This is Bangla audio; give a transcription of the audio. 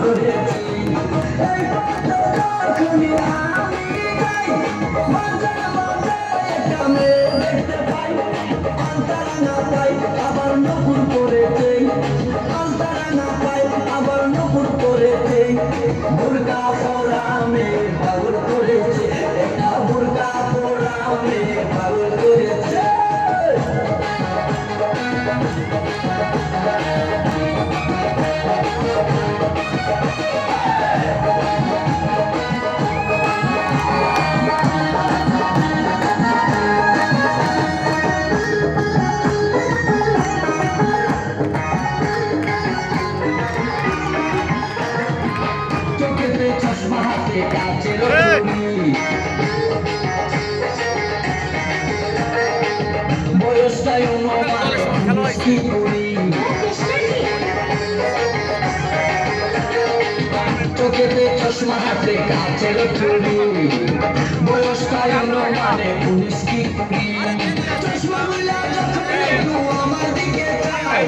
করেছি এই যখনই আমি যাই মাঝে মাঝে একটা মেয়ে দেখতে পাই আন্তারা না পাই আবার নকুল করেছে আন্তারা না পাই আবার নকুল করেছে বুরকা পরা মেয়ে পাগল করেছে একটা বুরকা পরা মেয়ে পাগল করেছে চোখেতে চশমা হাতে কাচের ঘড়ি বয়সটাই অনুমান কি করি চোখেতে চশমা হাতে কাচের ঘড়ি বয়সটাই অনুমানে 19 কি করি চশমা গুলা যখন আমার দিকে চায়